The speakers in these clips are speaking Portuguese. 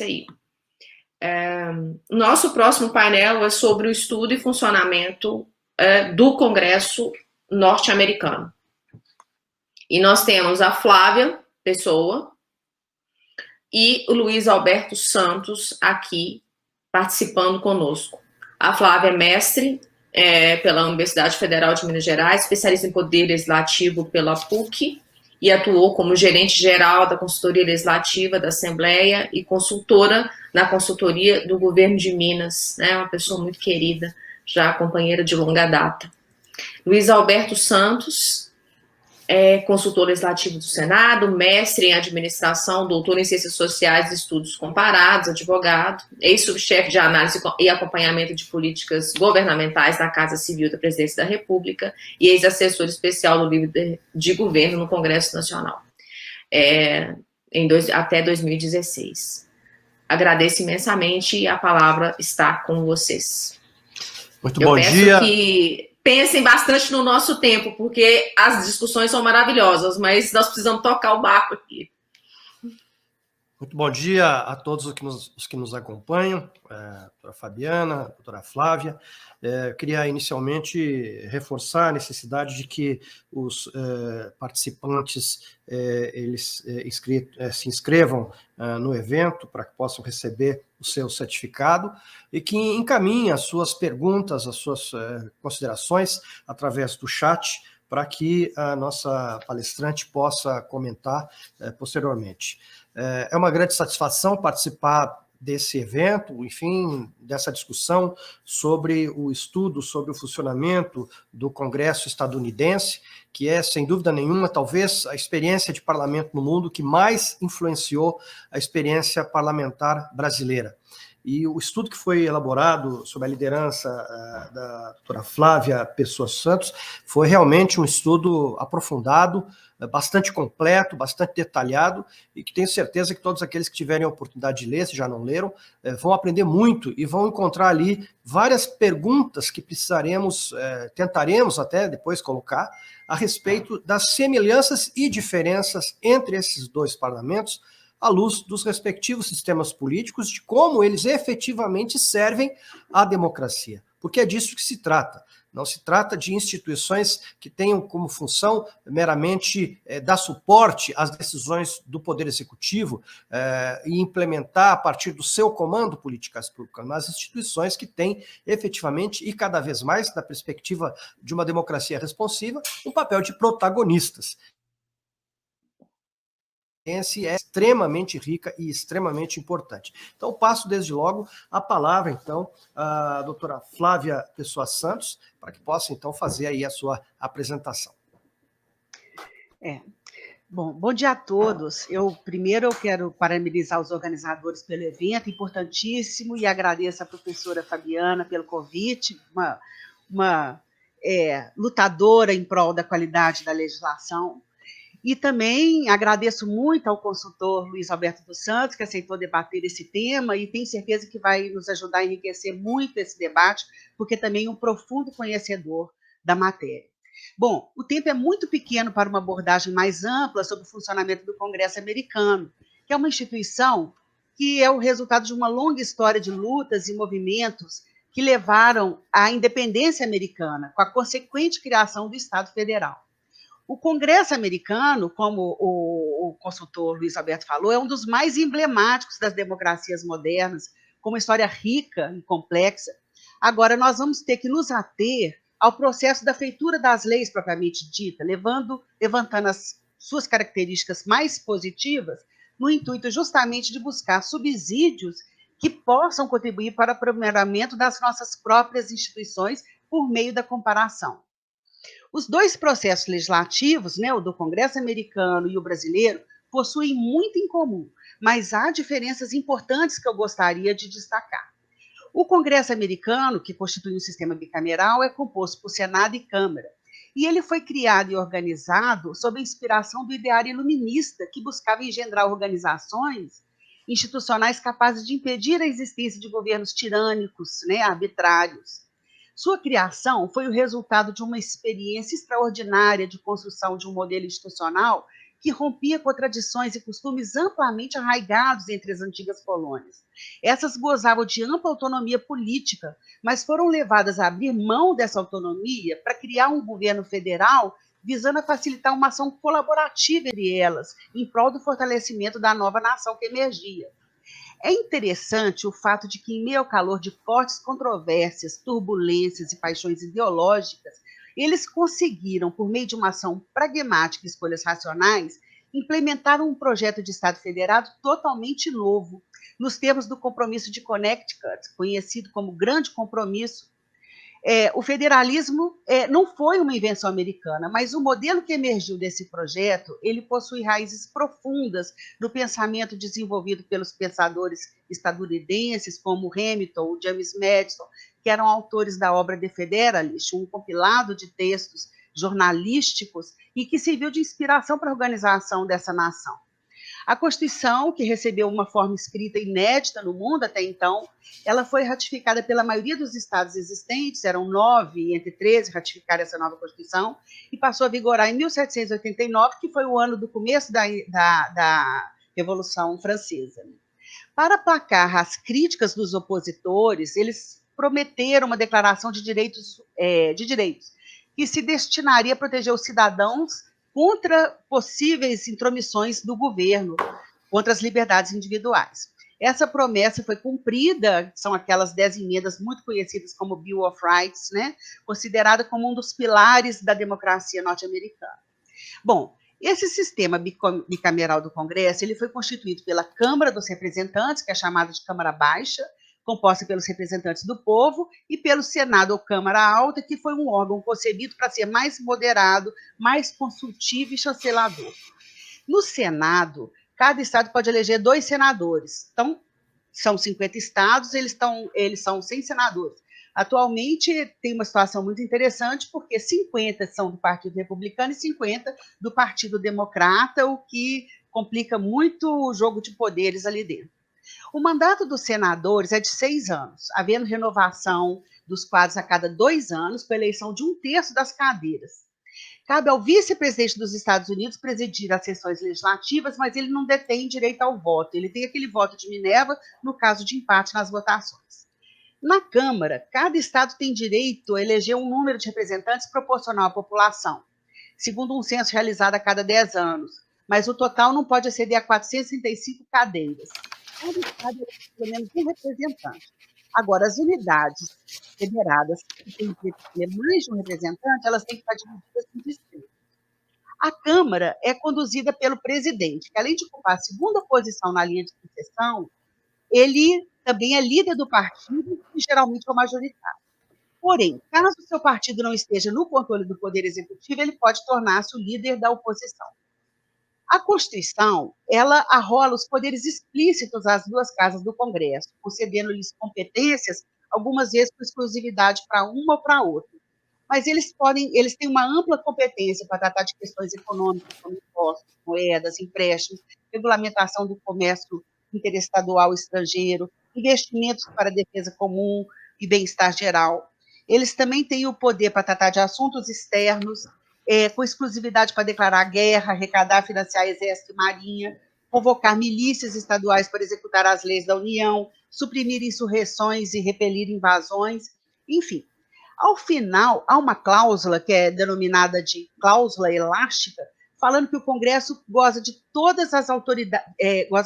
aí. Nosso próximo painel é sobre o estudo e funcionamento do Congresso norte-americano. E nós temos a Flávia Pessoa e o Luiz Alberto Santos aqui participando conosco. A Flávia é mestre pela Universidade Federal de Minas Gerais, especialista em poder legislativo pela PUC, e atuou como gerente-geral da consultoria legislativa da Assembleia e consultora na consultoria do governo de Minas, né? Uma pessoa muito querida, já companheira de longa data. Luiz Alberto Santos é consultor legislativo do Senado, mestre em administração, doutor em ciências sociais e estudos comparados, advogado, ex-subchefe de análise e acompanhamento de políticas governamentais da Casa Civil da Presidência da República e ex-assessor especial do líder de governo no Congresso Nacional, até 2016. Agradeço imensamente e a palavra está com vocês. Muito bom dia. Eu peço que pensem bastante no nosso tempo, porque as discussões são maravilhosas, mas nós precisamos tocar o barco aqui. Muito bom dia a todos os que nos acompanham, doutora Fabiana, doutora Flávia. Queria inicialmente reforçar a necessidade de que os participantes eles se inscrevam no evento para que possam receber o seu certificado e que encaminhem as suas perguntas, as suas considerações através do chat para que a nossa palestrante possa comentar posteriormente. É uma grande satisfação participar desse evento, enfim, dessa discussão sobre o estudo, sobre o funcionamento do Congresso estadunidense, que é, sem dúvida nenhuma, talvez a experiência de parlamento no mundo que mais influenciou a experiência parlamentar brasileira. E o estudo que foi elaborado sob a liderança da doutora Flávia Pessoa Santos foi realmente um estudo aprofundado, bastante completo, bastante detalhado, e que tenho certeza que todos aqueles que tiverem a oportunidade de ler, se já não leram, vão aprender muito e vão encontrar ali várias perguntas que tentaremos até depois colocar a respeito das semelhanças e diferenças entre esses dois parlamentos, à luz dos respectivos sistemas políticos, de como eles efetivamente servem à democracia. Porque é disso que se trata. Não se trata de instituições que tenham como função meramente dar suporte às decisões do Poder Executivo e implementar a partir do seu comando políticas públicas, mas instituições que têm efetivamente e cada vez mais, na perspectiva de uma democracia responsiva, um papel de protagonistas. É extremamente rica e extremamente importante. Então, passo desde logo a palavra, então, à doutora Flávia Pessoa Santos, para que possa, então, fazer aí a sua apresentação. Bom dia a todos. Primeiro eu quero parabenizar os organizadores pelo evento, importantíssimo, e agradeço à professora Fabiana pelo convite, uma lutadora em prol da qualidade da legislação. E também agradeço muito ao consultor Luiz Alberto dos Santos, que aceitou debater esse tema, e tenho certeza que vai nos ajudar a enriquecer muito esse debate, porque também é um profundo conhecedor da matéria. Bom, o tempo é muito pequeno para uma abordagem mais ampla sobre o funcionamento do Congresso americano, que é uma instituição que é o resultado de uma longa história de lutas e movimentos que levaram à independência americana, com a consequente criação do Estado Federal. O Congresso americano, como o consultor Luiz Alberto falou, é um dos mais emblemáticos das democracias modernas, com uma história rica e complexa. Agora, nós vamos ter que nos ater ao processo da feitura das leis propriamente dita, levantando as suas características mais positivas, no intuito justamente de buscar subsídios que possam contribuir para o aprimoramento das nossas próprias instituições por meio da comparação. Os dois processos legislativos, né, o do Congresso americano e o brasileiro, possuem muito em comum, mas há diferenças importantes que eu gostaria de destacar. O Congresso americano, que constitui um sistema bicameral, é composto por Senado e Câmara, e ele foi criado e organizado sob a inspiração do ideário iluminista, que buscava engendrar organizações institucionais capazes de impedir a existência de governos tirânicos, né, arbitrários. Sua criação foi o resultado de uma experiência extraordinária de construção de um modelo institucional que rompia com tradições e costumes amplamente arraigados entre as antigas colônias. Essas gozavam de ampla autonomia política, mas foram levadas a abrir mão dessa autonomia para criar um governo federal visando a facilitar uma ação colaborativa entre elas, em prol do fortalecimento da nova nação que emergia. É interessante o fato de que, em meio ao calor de fortes controvérsias, turbulências e paixões ideológicas, eles conseguiram, por meio de uma ação pragmática e escolhas racionais, implementar um projeto de Estado federado totalmente novo, nos termos do Compromisso de Connecticut, conhecido como Grande Compromisso. O federalismo não foi uma invenção americana, mas o modelo que emergiu desse projeto, ele possui raízes profundas no pensamento desenvolvido pelos pensadores estadunidenses, como Hamilton, James Madison, que eram autores da obra The Federalist, um compilado de textos jornalísticos e que serviu de inspiração para a organização dessa nação. A Constituição, que recebeu uma forma escrita inédita no mundo até então, ela foi ratificada pela maioria dos estados existentes, eram 9 entre 13 ratificaram essa nova Constituição, e passou a vigorar em 1789, que foi o ano do começo da Revolução Francesa. Para aplacar as críticas dos opositores, eles prometeram uma declaração de direitos, que se destinaria a proteger os cidadãos contra possíveis intromissões do governo, contra as liberdades individuais. Essa promessa foi cumprida, são aquelas 10 emendas muito conhecidas como Bill of Rights, né, considerada como um dos pilares da democracia norte-americana. Bom, esse sistema bicameral do Congresso, ele foi constituído pela Câmara dos Representantes, que é chamada de Câmara Baixa, composta pelos representantes do povo, e pelo Senado ou Câmara Alta, que foi um órgão concebido para ser mais moderado, mais consultivo e chancelador. No Senado, cada estado pode eleger 2 senadores. Então, são 50 estados, eles são 100 senadores. Atualmente, tem uma situação muito interessante, porque 50 são do Partido Republicano e 50 do Partido Democrata, o que complica muito o jogo de poderes ali dentro. O mandato dos senadores é de 6 anos, havendo renovação dos quadros a cada 2 anos, com a eleição de 1/3 das cadeiras. Cabe ao vice-presidente dos Estados Unidos presidir as sessões legislativas, mas ele não detém direito ao voto. Ele tem aquele voto de Minerva no caso de empate nas votações. Na Câmara, cada estado tem direito a eleger um número de representantes proporcional à população, segundo um censo realizado a cada 10 anos, mas o total não pode exceder a 435 cadeiras. Cada estado elege pelo menos um representante. Agora, as unidades federadas que têm direito a ter mais de um representante, elas têm que estar divididas em distritos. A Câmara é conduzida pelo presidente, que além de ocupar a segunda posição na linha de sucessão, ele também é líder do partido e geralmente é o majoritário. Porém, caso o seu partido não esteja no controle do Poder Executivo, ele pode tornar-se o líder da oposição. A Constituição, ela arrola os poderes explícitos às 2 casas do Congresso, concedendo-lhes competências, algumas vezes com exclusividade para uma ou para outra. Mas eles têm uma ampla competência para tratar de questões econômicas, como impostos, moedas, empréstimos, regulamentação do comércio interestadual estrangeiro, investimentos para a defesa comum e bem-estar geral. Eles também têm o poder para tratar de assuntos externos, com exclusividade para declarar guerra, arrecadar, financiar exército e marinha, convocar milícias estaduais para executar as leis da União, suprimir insurreições e repelir invasões, enfim. Ao final, há uma cláusula que é denominada de cláusula elástica, falando que o Congresso goza de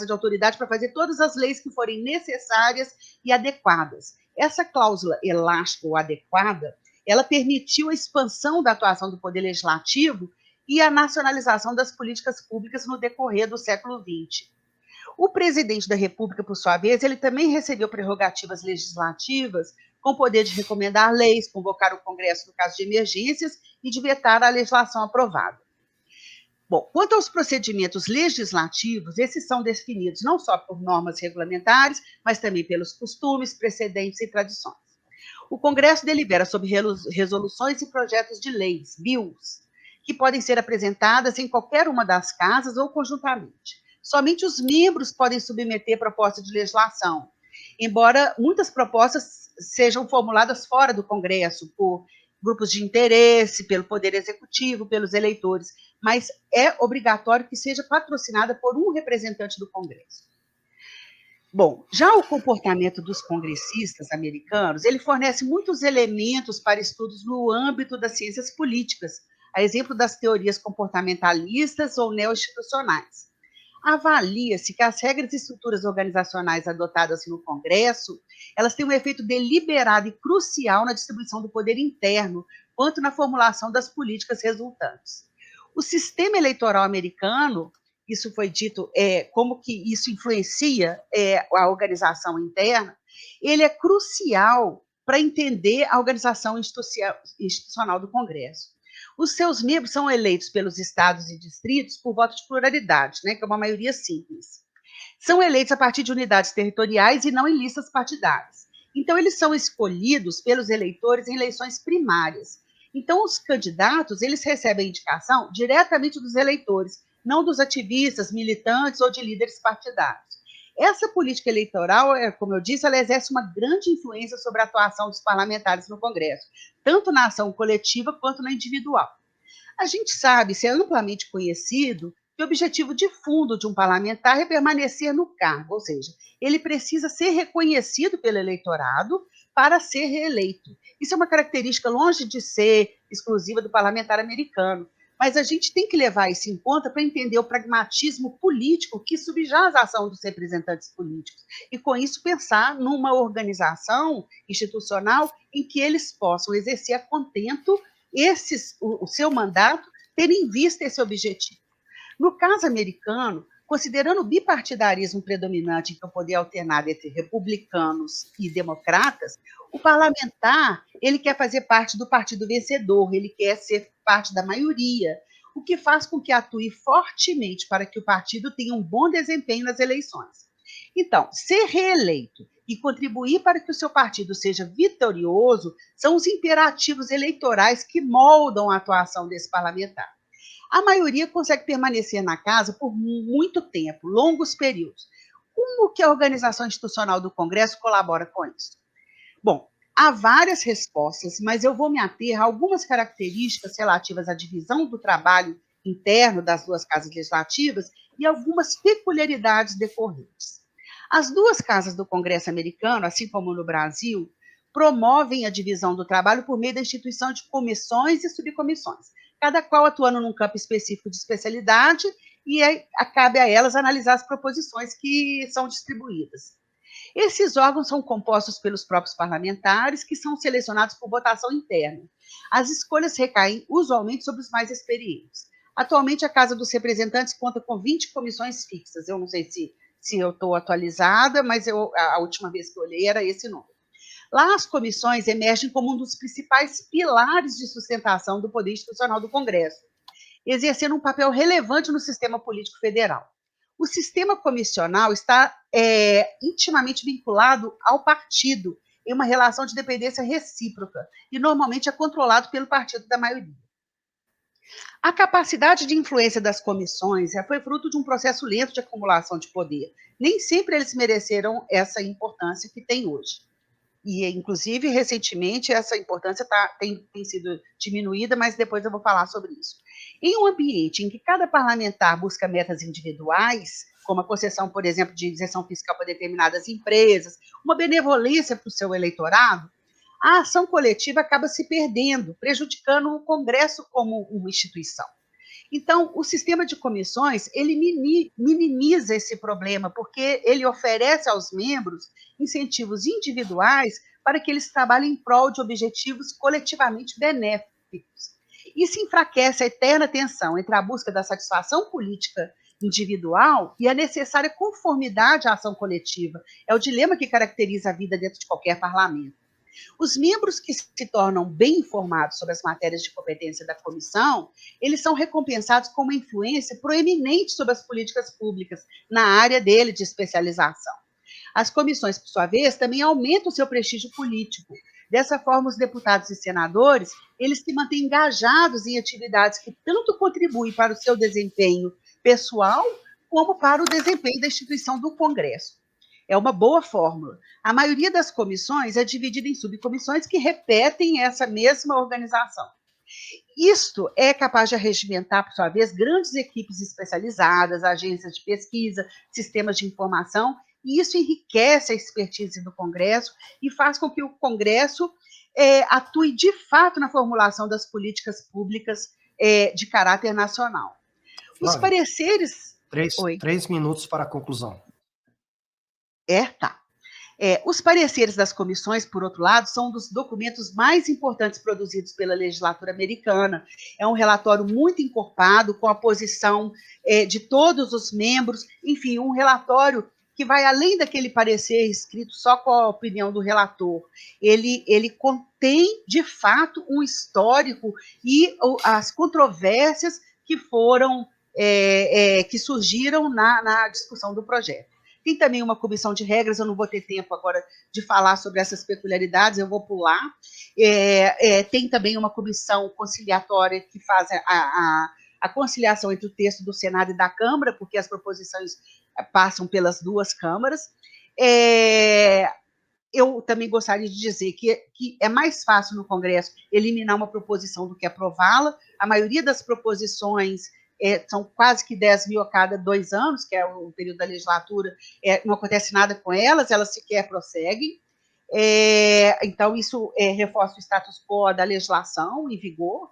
autoridade para fazer todas as leis que forem necessárias e adequadas. Essa cláusula elástica ou adequada, ela permitiu a expansão da atuação do Poder Legislativo e a nacionalização das políticas públicas no decorrer do século XX. O presidente da República, por sua vez, ele também recebeu prerrogativas legislativas com o poder de recomendar leis, convocar o Congresso no caso de emergências e de vetar a legislação aprovada. Bom, quanto aos procedimentos legislativos, esses são definidos não só por normas regulamentares, mas também pelos costumes, precedentes e tradições. O Congresso delibera sobre resoluções e projetos de leis, bills, que podem ser apresentadas em qualquer uma das casas ou conjuntamente. Somente os membros podem submeter proposta de legislação, embora muitas propostas sejam formuladas fora do Congresso, por grupos de interesse, pelo Poder Executivo, pelos eleitores, mas é obrigatório que seja patrocinada por um representante do Congresso. Bom, já o comportamento dos congressistas americanos, ele fornece muitos elementos para estudos no âmbito das ciências políticas, a exemplo das teorias comportamentalistas ou neoinstitucionais. Avalia-se que as regras e estruturas organizacionais adotadas no Congresso, elas têm um efeito deliberado e crucial na distribuição do poder interno, quanto na formulação das políticas resultantes. O sistema eleitoral americano, isso foi dito, como que isso influencia a organização interna, ele é crucial para entender a organização institucional do Congresso. Os seus membros são eleitos pelos estados e distritos por voto de pluralidade, né, que é uma maioria simples. São eleitos a partir de unidades territoriais e não em listas partidárias. Então, eles são escolhidos pelos eleitores em eleições primárias. Então, os candidatos, eles recebem a indicação diretamente dos eleitores, não dos ativistas, militantes ou de líderes partidários. Essa política eleitoral, como eu disse, ela exerce uma grande influência sobre a atuação dos parlamentares no Congresso, tanto na ação coletiva quanto na individual. A gente sabe, isso é amplamente conhecido, que o objetivo de fundo de um parlamentar é permanecer no cargo, ou seja, ele precisa ser reconhecido pelo eleitorado para ser reeleito. Isso é uma característica longe de ser exclusiva do parlamentar americano, mas a gente tem que levar isso em conta para entender o pragmatismo político que subjaz a ação dos representantes políticos e, com isso, pensar numa organização institucional em que eles possam exercer a contento o seu mandato, tendo em vista esse objetivo. No caso americano, considerando o bipartidarismo predominante em que o poder alternado entre republicanos e democratas, o parlamentar, ele quer fazer parte do partido vencedor, ele quer ser parte da maioria, o que faz com que atue fortemente para que o partido tenha um bom desempenho nas eleições. Então, ser reeleito e contribuir para que o seu partido seja vitorioso são os imperativos eleitorais que moldam a atuação desse parlamentar. A maioria consegue permanecer na casa por muito tempo, longos períodos. Como que a organização institucional do Congresso colabora com isso? Bom, há várias respostas, mas eu vou me ater a algumas características relativas à divisão do trabalho interno das duas casas legislativas e algumas peculiaridades decorrentes. As duas casas do Congresso americano, assim como no Brasil, promovem a divisão do trabalho por meio da instituição de comissões e subcomissões, cada qual atuando num campo específico de especialidade, e cabe a elas analisar as proposições que são distribuídas. Esses órgãos são compostos pelos próprios parlamentares, que são selecionados por votação interna. As escolhas recaem usualmente sobre os mais experientes. Atualmente, a Casa dos Representantes conta com 20 comissões fixas. Eu não sei se eu estou atualizada, mas a última vez que eu olhei era esse número. Lá, as comissões emergem como um dos principais pilares de sustentação do poder institucional do Congresso, exercendo um papel relevante no sistema político federal. O sistema comissional está intimamente vinculado ao partido, em uma relação de dependência recíproca, e normalmente é controlado pelo partido da maioria. A capacidade de influência das comissões foi fruto de um processo lento de acumulação de poder. Nem sempre eles mereceram essa importância que tem hoje. E, inclusive, recentemente, essa importância tem sido diminuída, mas depois eu vou falar sobre isso. Em um ambiente em que cada parlamentar busca metas individuais, como a concessão, por exemplo, de isenção fiscal para determinadas empresas, uma benevolência para o seu eleitorado, a ação coletiva acaba se perdendo, prejudicando o Congresso como uma instituição. Então, o sistema de comissões, ele minimiza esse problema, porque ele oferece aos membros incentivos individuais para que eles trabalhem em prol de objetivos coletivamente benéficos. Isso enfraquece a eterna tensão entre a busca da satisfação política individual e a necessária conformidade à ação coletiva. É o dilema que caracteriza a vida dentro de qualquer parlamento. Os membros que se tornam bem informados sobre as matérias de competência da comissão, eles são recompensados com uma influência proeminente sobre as políticas públicas na área dele de especialização. As comissões, por sua vez, também aumentam o seu prestígio político. Dessa forma, os deputados e senadores, eles se mantêm engajados em atividades que tanto contribuem para o seu desempenho pessoal, como para o desempenho da instituição do Congresso. É uma boa fórmula. A maioria das comissões é dividida em subcomissões que repetem essa mesma organização. Isto é capaz de arregimentar, por sua vez, grandes equipes especializadas, agências de pesquisa, sistemas de informação, e isso enriquece a expertise do Congresso e faz com que o Congresso atue de fato na formulação das políticas públicas de caráter nacional. Os Flávia, pareceres... três minutos para a conclusão. Tá. Os pareceres das comissões, por outro lado, são um dos documentos mais importantes produzidos pela legislatura americana. É um relatório muito encorpado, com a posição de todos os membros, enfim, um relatório que vai além daquele parecer escrito só com a opinião do relator. Ele contém, de fato, um histórico e as controvérsias que foram, que surgiram na discussão do projeto. Tem também uma comissão de regras, eu não vou ter tempo agora de falar sobre essas peculiaridades, eu vou pular. Tem também uma comissão conciliatória que faz a conciliação entre o texto do Senado e da Câmara, porque as proposições passam pelas duas câmaras. Eu também gostaria de dizer que é mais fácil no Congresso eliminar uma proposição do que aprová-la. A maioria das proposições são quase que 10 mil a cada 2 anos, que é o período da legislatura, não acontece nada com elas sequer prosseguem. Então, isso reforça o status quo da legislação em vigor.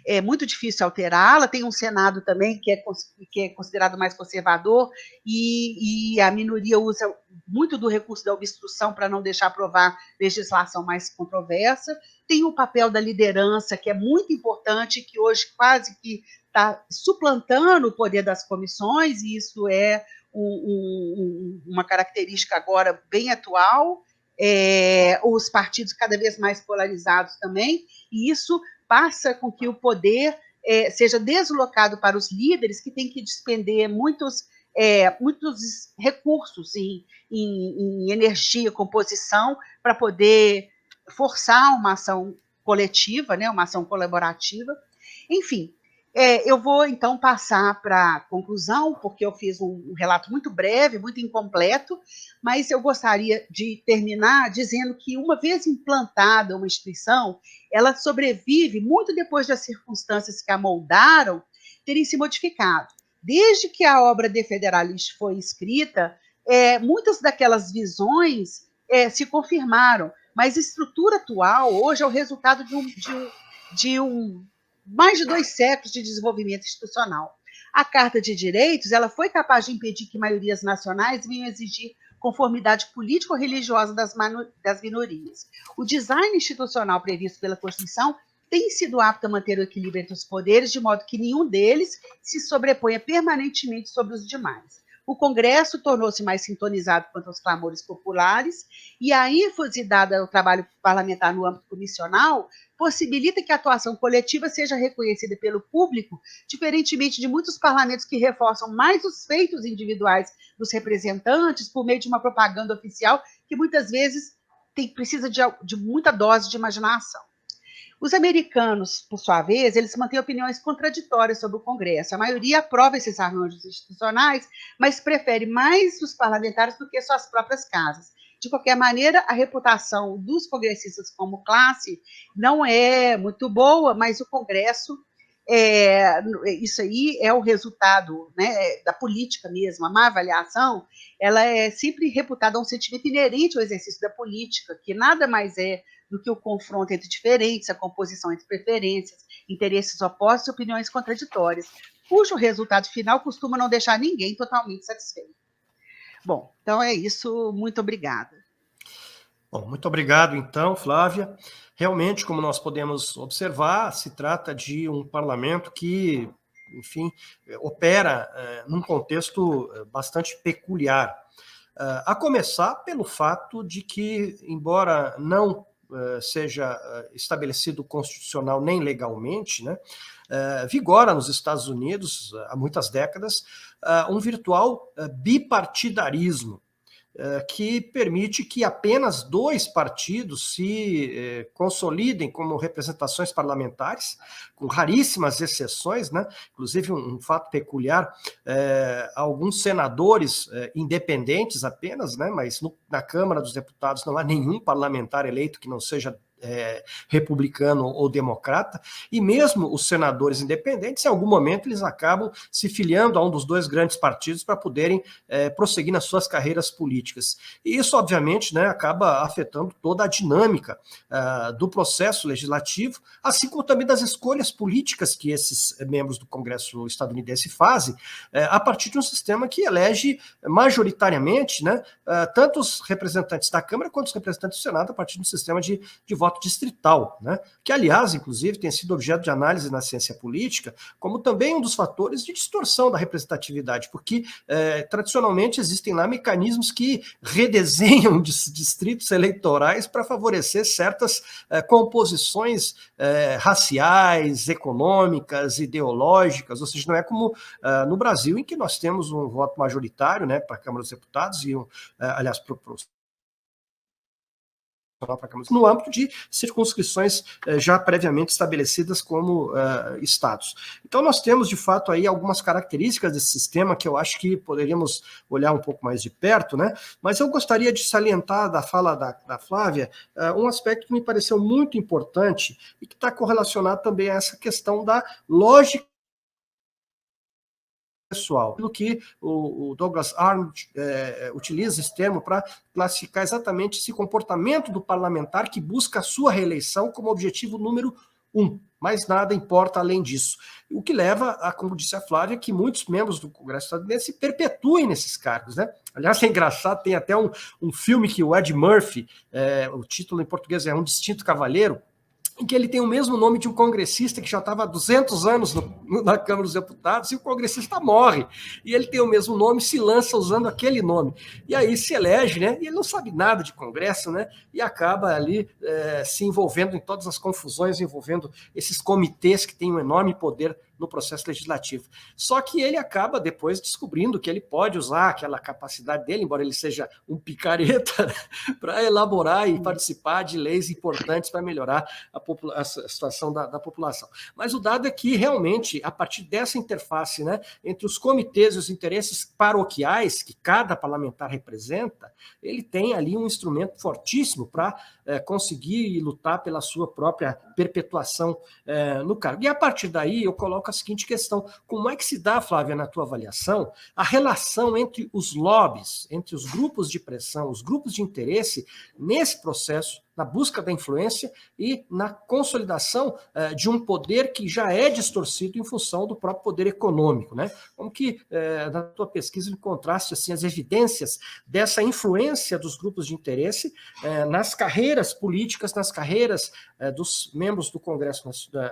É muito difícil alterá-la. Tem um Senado também que é considerado mais conservador e a minoria usa muito do recurso da obstrução para não deixar aprovar legislação mais controversa. Tem o papel da liderança, que é muito importante, que hoje quase que está suplantando o poder das comissões, e isso é uma característica agora bem atual. Os partidos cada vez mais polarizados também, e isso passa com que o poder seja deslocado para os líderes, que têm que despender muitos recursos em energia, composição, para poder forçar uma ação coletiva, né, uma ação colaborativa. Enfim, eu vou, então, passar para a conclusão, porque eu fiz um relato muito breve, muito incompleto, mas eu gostaria de terminar dizendo que, uma vez implantada uma instituição, ela sobrevive muito depois das circunstâncias que a moldaram terem se modificado. Desde que a obra De Federalista foi escrita, muitas daquelas visões se confirmaram, mas a estrutura atual, hoje, é o resultado de mais de 2 séculos de desenvolvimento institucional. A Carta de Direitos ela foi capaz de impedir que maiorias nacionais venham exigir conformidade política ou religiosa das minorias. O design institucional previsto pela Constituição tem sido apto a manter o equilíbrio entre os poderes, de modo que nenhum deles se sobreponha permanentemente sobre os demais. O Congresso tornou-se mais sintonizado quanto aos clamores populares, e a ênfase dada ao trabalho parlamentar no âmbito comissional possibilita que a atuação coletiva seja reconhecida pelo público, diferentemente de muitos parlamentos que reforçam mais os feitos individuais dos representantes por meio de uma propaganda oficial que muitas vezes precisa de muita dose de imaginação. Os americanos, por sua vez, eles mantêm opiniões contraditórias sobre o Congresso. A maioria aprova esses arranjos institucionais, mas prefere mais os parlamentares do que suas próprias casas. De qualquer maneira, a reputação dos congressistas como classe não é muito boa, mas o Congresso, isso aí é o resultado, né, da política mesmo. A má avaliação, ela é sempre reputada a um sentimento inerente ao exercício da política, que nada mais é do que o confronto entre diferentes, a composição entre preferências, interesses opostos e opiniões contraditórias, cujo resultado final costuma não deixar ninguém totalmente satisfeito. Bom, então é isso. Muito obrigada. Bom, muito obrigado, então, Flávia. Realmente, como nós podemos observar, se trata de um parlamento que, enfim, opera num contexto bastante peculiar. A começar pelo fato de que, embora não seja estabelecido constitucional nem legalmente, né, vigora nos Estados Unidos, há muitas décadas, um virtual bipartidarismo. que permite que apenas 2 partidos se consolidem como representações parlamentares, com raríssimas exceções, né? Inclusive um fato peculiar, alguns senadores independentes apenas, né? Mas na Câmara dos Deputados não há nenhum parlamentar eleito que não seja republicano ou democrata, e mesmo os senadores independentes, em algum momento, eles acabam se filiando a um dos 2 grandes partidos para poderem prosseguir nas suas carreiras políticas. E isso, obviamente, né, acaba afetando toda a dinâmica do processo legislativo, assim como também das escolhas políticas que esses membros do Congresso estadunidense fazem, a partir de um sistema que elege majoritariamente, né, tanto os representantes da Câmara quanto os representantes do Senado, a partir de um sistema de voto distrital, né? Que, aliás, inclusive, tem sido objeto de análise na ciência política, como também um dos fatores de distorção da representatividade, porque, tradicionalmente, existem lá mecanismos que redesenham distritos eleitorais para favorecer certas composições raciais, econômicas, ideológicas, ou seja, não é como no Brasil, em que nós temos um voto majoritário, né, para a Câmara dos Deputados e, aliás, para no âmbito de circunscrições já previamente estabelecidas como estados. Então, nós temos, de fato, aí algumas características desse sistema que eu acho que poderíamos olhar um pouco mais de perto, né? Mas eu gostaria de salientar da fala da Flávia um aspecto que me pareceu muito importante e que está correlacionado também a essa questão da lógica pessoal, pelo que o Douglas Arnold utiliza esse termo para classificar exatamente esse comportamento do parlamentar que busca a sua reeleição como objetivo número 1. Mas nada importa além disso. O que leva a, como disse a Flávia, que muitos membros do Congresso estadunidense se perpetuem nesses cargos, né? Aliás, é engraçado, tem até um filme que o Ed Murphy, o título em português é Um Distinto Cavalheiro, em que ele tem o mesmo nome de um congressista que já estava há 200 anos na Câmara dos Deputados, e o congressista morre. E ele tem o mesmo nome, se lança usando aquele nome. E aí se elege, né? E ele não sabe nada de Congresso, né? E acaba ali se envolvendo em todas as confusões, envolvendo esses comitês que têm um enorme poder no processo legislativo. Só que ele acaba depois descobrindo que ele pode usar aquela capacidade dele, embora ele seja um picareta, né, para elaborar e participar de leis importantes para melhorar a situação da população. Mas o dado é que, realmente, a partir dessa interface, né, entre os comitês e os interesses paroquiais que cada parlamentar representa, ele tem ali um instrumento fortíssimo para conseguir lutar pela sua própria perpetuação no cargo. E, a partir daí, eu coloco a seguinte questão: como é que se dá, Flávia, na tua avaliação, a relação entre os lobbies, entre os grupos de pressão, os grupos de interesse, nesse processo, na busca da influência e na consolidação de um poder que já é distorcido em função do próprio poder econômico, né? Como que, na tua pesquisa, encontraste assim, as evidências dessa influência dos grupos de interesse nas carreiras políticas, nas carreiras dos membros do Congresso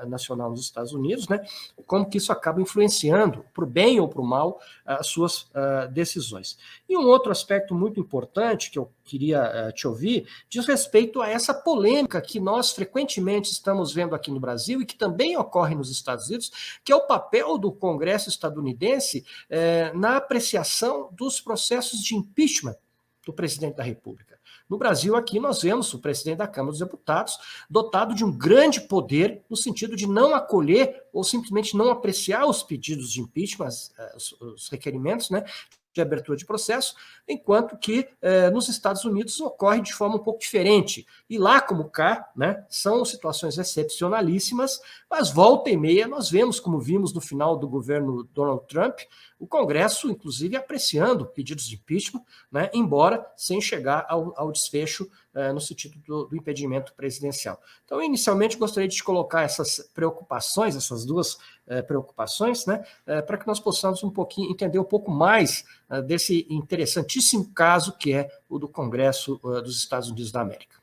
Nacional nos Estados Unidos, né? Como que isso acaba influenciando, para o bem ou para o mal, as suas decisões. E um outro aspecto muito importante que eu queria te ouvir diz respeito a essa polêmica que nós frequentemente estamos vendo aqui no Brasil e que também ocorre nos Estados Unidos, que é o papel do Congresso estadunidense na apreciação dos processos de impeachment do presidente da República. No Brasil, aqui, nós vemos o presidente da Câmara dos Deputados dotado de um grande poder no sentido de não acolher ou simplesmente não apreciar os pedidos de impeachment, os requerimentos, né, de abertura de processo, enquanto que nos Estados Unidos ocorre de forma um pouco diferente. E lá como cá, né, são situações excepcionalíssimas, mas volta e meia nós vemos, como vimos no final do governo Donald Trump, o Congresso, inclusive, apreciando pedidos de impeachment, né, embora sem chegar ao desfecho no sentido do impedimento presidencial. Então, inicialmente, gostaria de colocar essas preocupações, essas duas preocupações, né, para que nós possamos entender um pouco mais desse interessantíssimo caso que é o do Congresso dos Estados Unidos da América.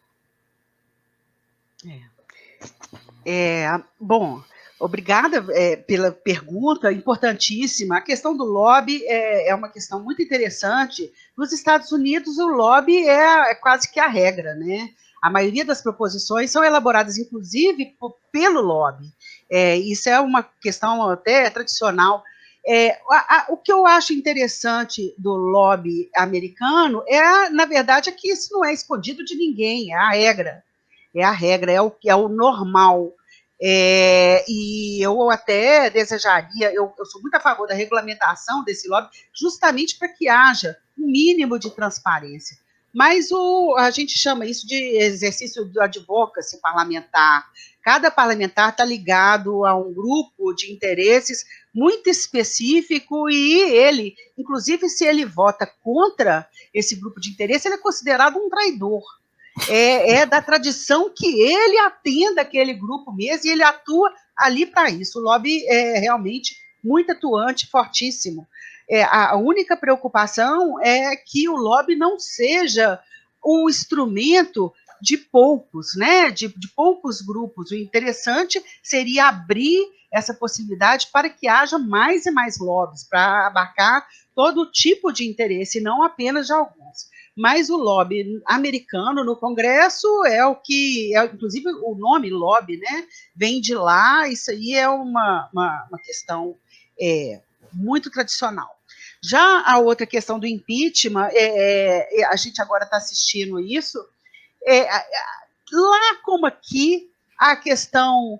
Bom, obrigada pela pergunta, importantíssima. A questão do lobby é uma questão muito interessante. Nos Estados Unidos, o lobby é quase que a regra, né? A maioria das proposições são elaboradas, inclusive, pelo lobby. Isso é uma questão até tradicional. O que eu acho interessante do lobby americano na verdade, é que isso não é escondido de ninguém, é a regra. É a regra, é o normal. E eu até desejaria, eu sou muito a favor da regulamentação desse lobby, justamente para que haja um mínimo de transparência. Mas a gente chama isso de exercício do advocacy parlamentar. Cada parlamentar está ligado a um grupo de interesses muito específico e ele, inclusive, se ele vota contra esse grupo de interesse, ele é considerado um traidor. É da tradição que ele atenda aquele grupo mesmo e ele atua ali para isso. O lobby é realmente muito atuante, fortíssimo. A única preocupação é que o lobby não seja um instrumento de poucos, né? De poucos grupos. O interessante seria abrir essa possibilidade para que haja mais e mais lobbies, para abarcar todo tipo de interesse, não apenas de alguns. Mas o lobby americano no Congresso é o que, inclusive o nome lobby, né, vem de lá, isso aí é uma questão muito tradicional. Já a outra questão do impeachment, a gente agora está assistindo isso, lá como aqui, a questão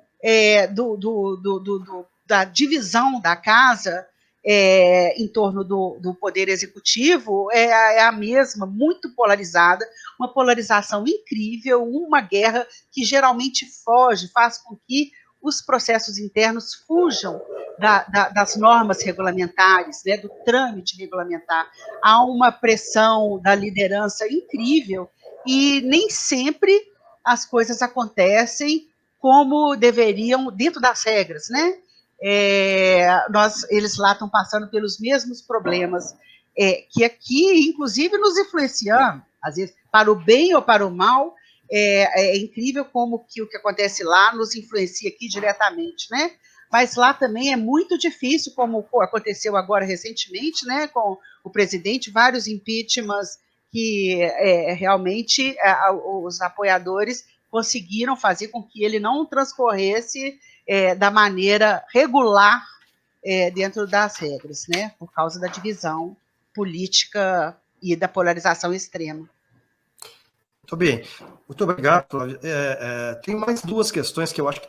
da divisão da casa em torno do poder executivo é a mesma, muito polarizada, uma polarização incrível, uma guerra que geralmente faz com que os processos internos fujam das normas regulamentares, né, do trâmite regulamentar. Há uma pressão da liderança incrível e nem sempre as coisas acontecem como deveriam dentro das regras, né? Eles lá estão passando pelos mesmos problemas que aqui, inclusive, nos influenciando, às vezes, para o bem ou para o mal. É incrível como que o que acontece lá nos influencia aqui diretamente, né? Mas lá também é muito difícil, como aconteceu agora recentemente, né, com o presidente, vários impeachments que realmente os apoiadores conseguiram fazer com que ele não transcorresse da maneira regular dentro das regras, né, por causa da divisão política e da polarização extrema. Muito bem, muito obrigado, Flávia. Tem mais duas questões que eu acho que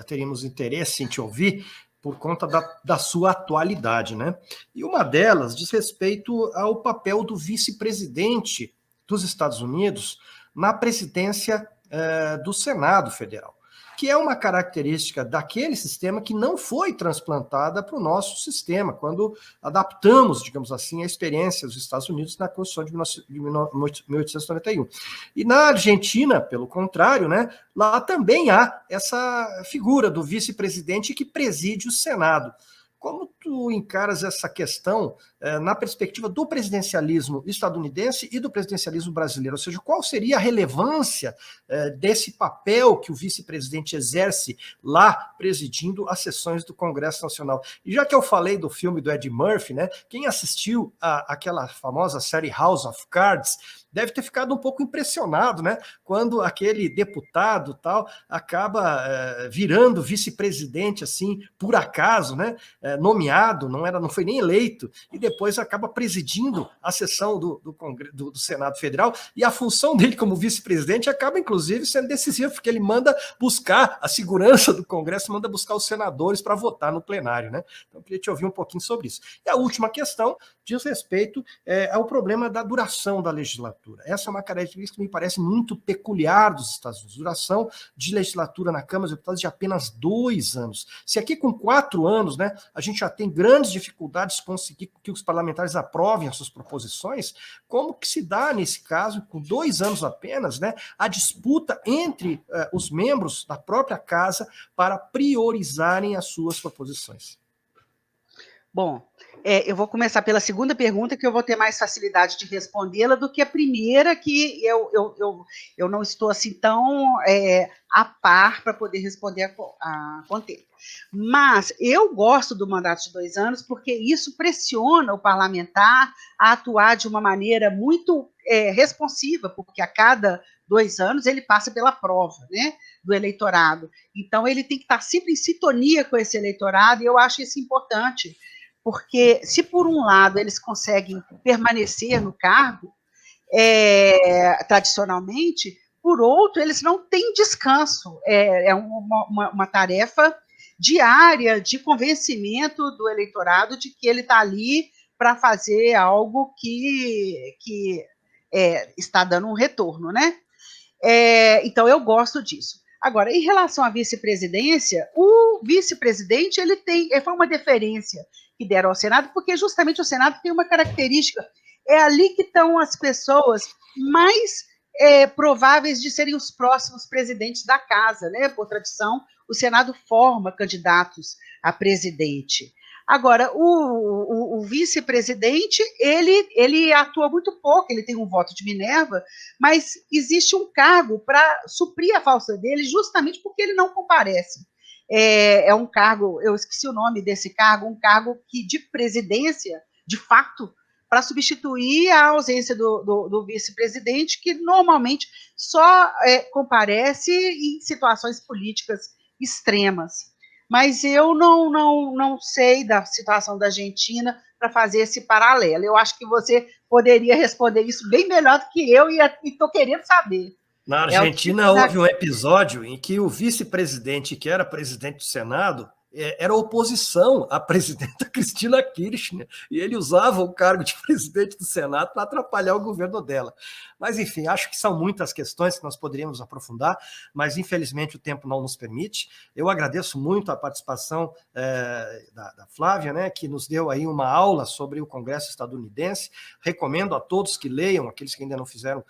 teríamos interesse em te ouvir por conta da sua atualidade, né? E uma delas diz respeito ao papel do vice-presidente dos Estados Unidos na presidência do Senado Federal, que é uma característica daquele sistema que não foi transplantada para o nosso sistema, quando adaptamos, digamos assim, a experiência dos Estados Unidos na Constituição de 1891. E na Argentina, pelo contrário, né, lá também há essa figura do vice-presidente que preside o Senado. Como tu encaras essa questão na perspectiva do presidencialismo estadunidense e do presidencialismo brasileiro? Ou seja, qual seria a relevância desse papel que o vice-presidente exerce lá, presidindo as sessões do Congresso Nacional? E já que eu falei do filme do Ed Murphy, né, quem assistiu àquela famosa série House of Cards deve ter ficado um pouco impressionado, né, quando aquele deputado tal acaba virando vice-presidente assim por acaso, né, nomeado, não foi nem eleito, e depois acaba presidindo a sessão do Senado Federal, e a função dele como vice-presidente acaba inclusive sendo decisiva, porque ele manda buscar a segurança do Congresso, manda buscar os senadores para votar no plenário, né? Então eu queria te ouvir um pouquinho sobre isso. E a última questão diz respeito ao problema da duração da legislatura. Essa é uma característica que me parece muito peculiar dos Estados Unidos. Duração de legislatura na Câmara dos Deputados de apenas 2 anos. Se aqui com 4 anos, né, a gente já tem grandes dificuldades de conseguir que os parlamentares aprovem as suas proposições, como que se dá, nesse caso, com 2 anos apenas, né, a disputa entre os membros da própria casa para priorizarem as suas proposições? Bom, eu vou começar pela segunda pergunta, que eu vou ter mais facilidade de respondê-la do que a primeira, que eu não estou assim tão a par para poder responder a contento. Mas eu gosto do mandato de 2 anos porque isso pressiona o parlamentar a atuar de uma maneira muito responsiva, porque a cada 2 anos ele passa pela prova, né, do eleitorado. Então ele tem que estar sempre em sintonia com esse eleitorado, e eu acho isso importante, porque se por um lado eles conseguem permanecer no cargo, tradicionalmente, por outro, eles não têm descanso. É uma tarefa diária de convencimento do eleitorado de que ele está ali para fazer algo que está dando um retorno, né? Então, eu gosto disso. Agora, em relação à vice-presidência, o vice-presidente foi uma deferência que deram ao Senado, porque justamente o Senado tem uma característica, é ali que estão as pessoas mais prováveis de serem os próximos presidentes da casa, né? Por tradição, o Senado forma candidatos a presidente. Agora, o vice-presidente, ele atua muito pouco, ele tem um voto de Minerva, mas existe um cargo para suprir a falta dele, justamente porque ele não comparece. É um cargo, eu esqueci o nome desse cargo, um cargo de presidência, de fato, para substituir a ausência do vice-presidente, que normalmente só comparece em situações políticas extremas. Mas eu não sei da situação da Argentina para fazer esse paralelo. Eu acho que você poderia responder isso bem melhor do que eu, e estou querendo saber. Na Argentina houve um episódio em que o vice-presidente, que era presidente do Senado, era oposição à presidenta Cristina Kirchner, e ele usava o cargo de presidente do Senado para atrapalhar o governo dela. Mas, enfim, acho que são muitas questões que nós poderíamos aprofundar, mas, infelizmente, o tempo não nos permite. Eu agradeço muito a participação da Flávia, né, que nos deu aí uma aula sobre o Congresso estadunidense. Recomendo a todos que leiam, aqueles que ainda não fizeram,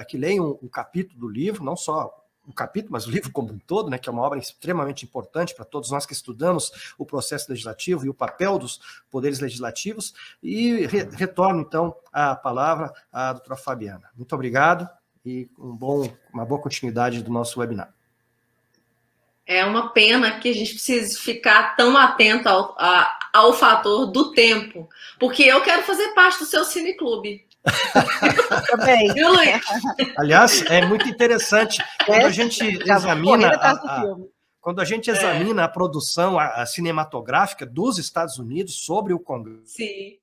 que leiam o capítulo do livro, não só o capítulo, mas o livro como um todo, né, que é uma obra extremamente importante para todos nós que estudamos o processo legislativo e o papel dos poderes legislativos, e retorno, então, a palavra à doutora Fabiana. Muito obrigado e uma boa continuidade do nosso webinar. É uma pena que a gente precise ficar tão atento ao fator do tempo, porque eu quero fazer parte do seu cineclube. Também. Aliás, é muito interessante quando a gente examina a produção cinematográfica dos Estados Unidos sobre o Congresso. Sim.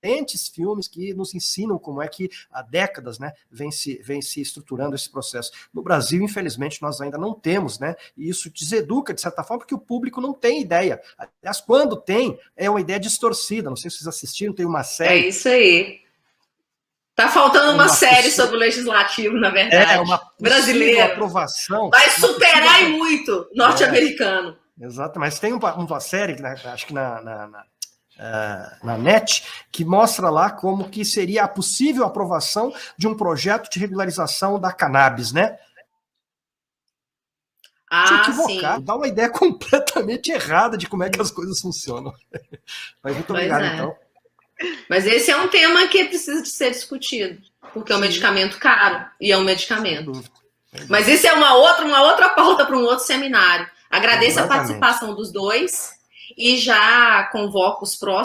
Excelentes filmes que nos ensinam como é que há décadas, né, vem se estruturando esse processo. No Brasil, infelizmente, nós ainda não temos, né, e isso deseduca, de certa forma, porque o público não tem ideia. Aliás, quando tem, é uma ideia distorcida. Não sei se vocês assistiram, tem uma série... É isso aí. Tá faltando uma série sobre o legislativo, na verdade. Uma brasileira. Aprovação. Vai superar e muito norte-americano. Exato, mas tem uma série, acho que na NET, que mostra lá como que seria a possível aprovação de um projeto de regularização da cannabis, né? Sim. Dá uma ideia completamente errada de como é que as coisas funcionam. Mas muito obrigado, então. Mas esse é um tema que precisa de ser discutido, porque é um medicamento caro, e é um medicamento. Mas isso é uma outra pauta para um outro seminário. Agradeço a participação dos dois e já convoco os próximos.